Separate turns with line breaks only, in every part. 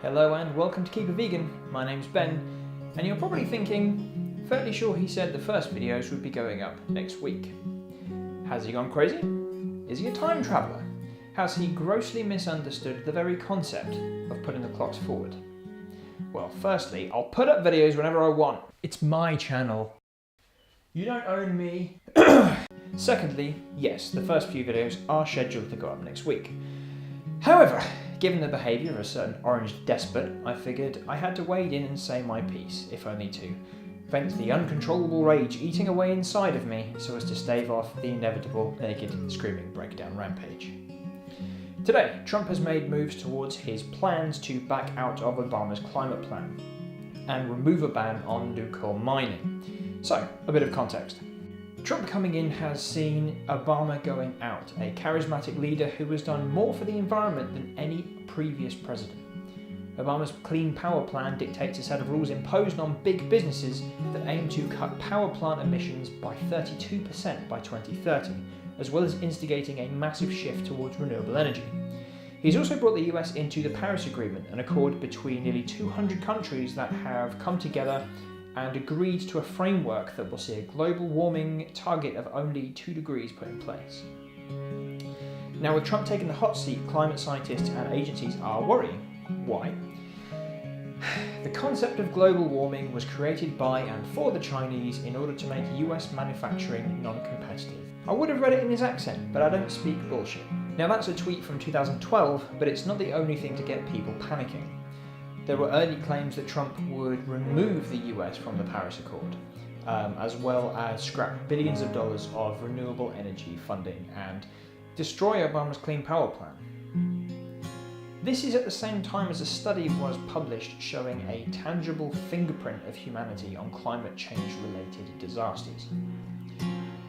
Hello and welcome to Keep a Vegan. My name's Ben, and you're probably thinking, fairly sure he said the first videos would be going up next week. Has he gone crazy? Is he a time traveller? Has he grossly misunderstood the very concept of putting the clocks forward? Well, firstly, I'll put up videos whenever I want. It's my channel. You don't own me. Secondly, yes, the first few videos are scheduled to go up next week. However, given the behaviour of a certain orange despot, I figured I had to wade in and say my piece, if only to vent the uncontrollable rage eating away inside of me so as to stave off the inevitable naked screaming breakdown rampage. Today, Trump has made moves towards his plans to back out of Obama's climate plan and remove a ban on nuclear mining. So, a bit of context. Trump coming in has seen Obama going out, a charismatic leader who has done more for the environment than any previous president. Obama's Clean Power Plan dictates a set of rules imposed on big businesses that aim to cut power plant emissions by 32% by 2030, as well as instigating a massive shift towards renewable energy. He's also brought the US into the Paris Agreement, an accord between nearly 200 countries that have come together and agreed to a framework that will see a global warming target of only 2 degrees put in place. Now, with Trump taking the hot seat, climate scientists and agencies are worrying. Why? The concept of global warming was created by and for the Chinese in order to make US manufacturing non-competitive. I would have read it in his accent, but I don't speak bullshit. Now, that's a tweet from 2012, but it's not the only thing to get people panicking. There were early claims that Trump would remove the US from the Paris Accord, as well as scrap billions of dollars of renewable energy funding and destroy Obama's Clean Power Plan. This is at the same time as a study was published showing a tangible fingerprint of humanity on climate change related disasters.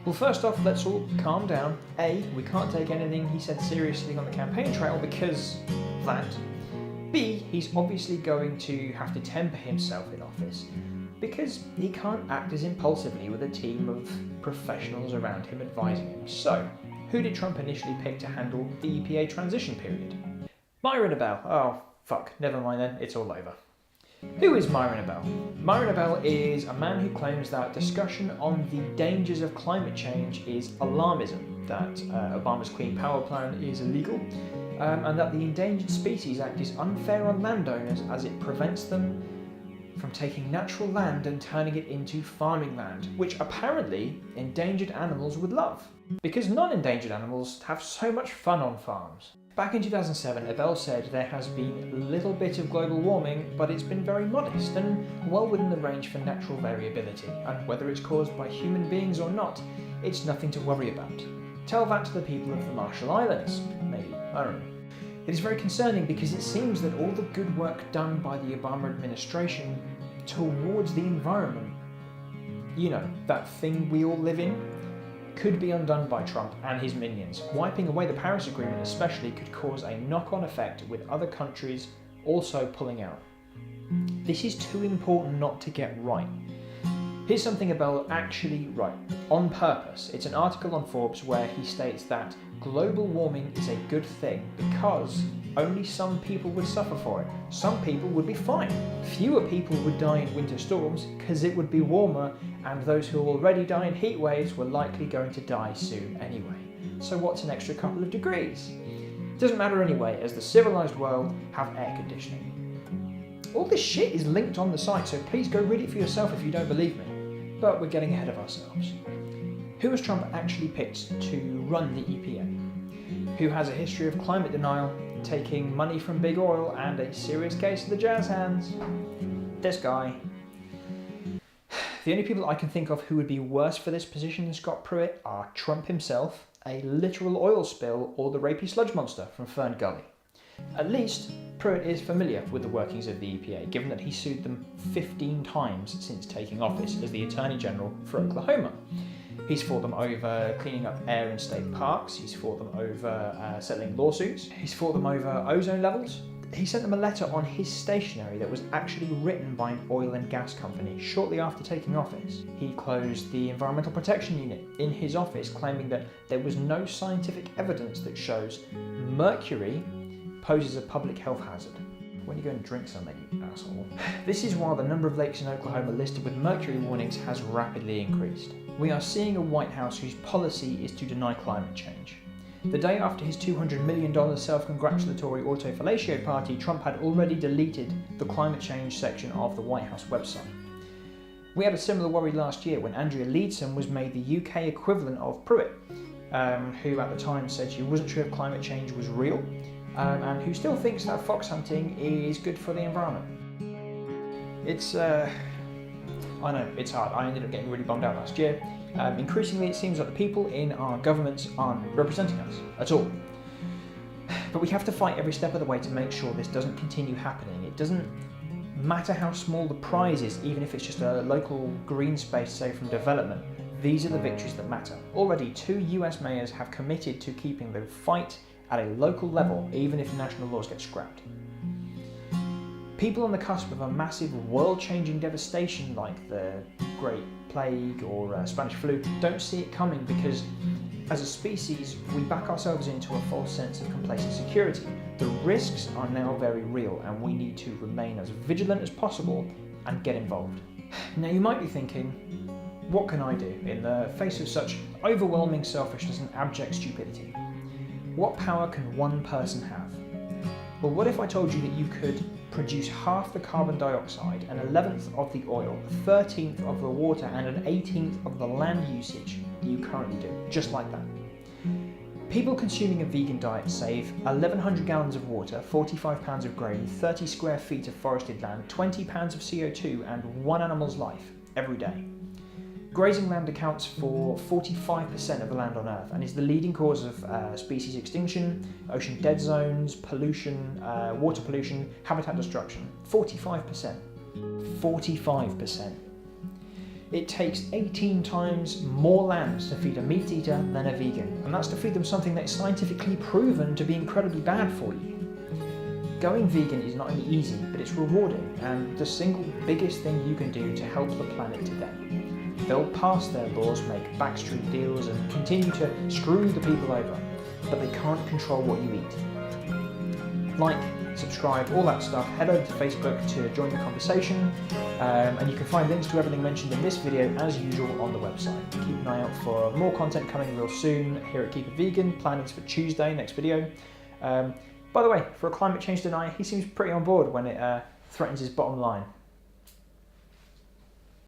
Well, first off, let's all calm down. A, we can't take anything he said seriously on the campaign trail because that. B, he's obviously going to have to temper himself in office because he can't act as impulsively with a team of professionals around him advising him. So, who did Trump initially pick to handle the EPA transition period? Myron Abel. Oh, fuck, never mind then, it's all over. Who is Myron Abel? Myron Abel is a man who claims that discussion on the dangers of climate change is alarmism, that Obama's Clean Power Plan is illegal, and that the Endangered Species Act is unfair on landowners as it prevents them from taking natural land and turning it into farming land, which apparently endangered animals would love, because non-endangered animals have so much fun on farms. Back in 2007, Abel said there has been a little bit of global warming, but it's been very modest and well within the range for natural variability, and whether it's caused by human beings or not, it's nothing to worry about. Tell that to the people of the Marshall Islands, maybe, I don't know. It is very concerning because it seems that all the good work done by the Obama administration towards the environment, you know, that thing we all live in, could be undone by Trump and his minions. Wiping away the Paris Agreement especially could cause a knock-on effect with other countries also pulling out. This is too important not to get right. Here's something Abel actually wrote, on purpose. It's an article on Forbes where he states that global warming is a good thing because only some people would suffer for it. Some people would be fine. Fewer people would die in winter storms because it would be warmer, and those who already die in heat waves were likely going to die soon anyway. So what's an extra couple of degrees? It doesn't matter anyway, as the civilized world have air conditioning. All this shit is linked on the site, so please go read it for yourself if you don't believe me. But we're getting ahead of ourselves. Who has Trump actually picked to run the EPA? Who has a history of climate denial, taking money from big oil, and a serious case of the jazz hands? This guy. The only people I can think of who would be worse for this position than Scott Pruitt are Trump himself, a literal oil spill, or the rapey sludge monster from Fern Gully. At least, Pruitt is familiar with the workings of the EPA, given that he sued them 15 times since taking office as the Attorney General for Oklahoma. He's fought them over cleaning up air in state parks, he's fought them over settling lawsuits, he's fought them over ozone levels. He sent them a letter on his stationery that was actually written by an oil and gas company shortly after taking office. He closed the Environmental Protection Unit in his office, claiming that there was no scientific evidence that shows mercury poses a public health hazard. when you go and drink something, you asshole. This is while the number of lakes in Oklahoma listed with mercury warnings has rapidly increased. We are seeing a White House whose policy is to deny climate change. The day after his $200 million self-congratulatory autofellatio party, Trump had already deleted the climate change section of the White House website. We had a similar worry last year when Andrea Leadsom was made the UK equivalent of Pruitt, who at the time said she wasn't sure if climate change was real, and who still thinks that fox hunting is good for the environment. I know, it's hard. I ended up getting really bummed out last year. Increasingly, it seems like the people in our governments aren't representing us at all. But we have to fight every step of the way to make sure this doesn't continue happening. It doesn't matter how small the prize is, even if it's just a local green space, say, from development. These are the victories that matter. Already, 2 US mayors have committed to keeping the fight at a local level, even if national laws get scrapped. People on the cusp of a massive world-changing devastation like the Great Plague or Spanish flu don't see it coming because, as a species, we back ourselves into a false sense of complacent security. The risks are now very real and we need to remain as vigilant as possible and get involved. Now you might be thinking, what can I do in the face of such overwhelming selfishness and abject stupidity? What power can one person have? Well, what if I told you that you could produce half the carbon dioxide, an 11th of the oil, a 13th of the water, and an 18th of the land usage that you currently do, just like that? People consuming a vegan diet save 1,100 gallons of water, 45 pounds of grain, 30 square feet of forested land, 20 pounds of CO2, and one animal's life every day. Grazing land accounts for 45% of the land on Earth and is the leading cause of species extinction, ocean dead zones, pollution, water pollution, habitat destruction. 45%. 45%. It takes 18 times more land to feed a meat eater than a vegan, and that's to feed them something that is scientifically proven to be incredibly bad for you. Going vegan is not only easy, but it's rewarding, and the single biggest thing you can do to help the planet today. They'll pass their laws, make backstreet deals, and continue to screw the people over, but they can't control what you eat. Like, subscribe, all that stuff. Head over to Facebook to join the conversation, and you can find links to everything mentioned in this video as usual on the website. Keep an eye out for more content coming real soon here at Keep It Vegan. Plannings for Tuesday, next video. By the way, for a climate change denier, he seems pretty on board when it threatens his bottom line.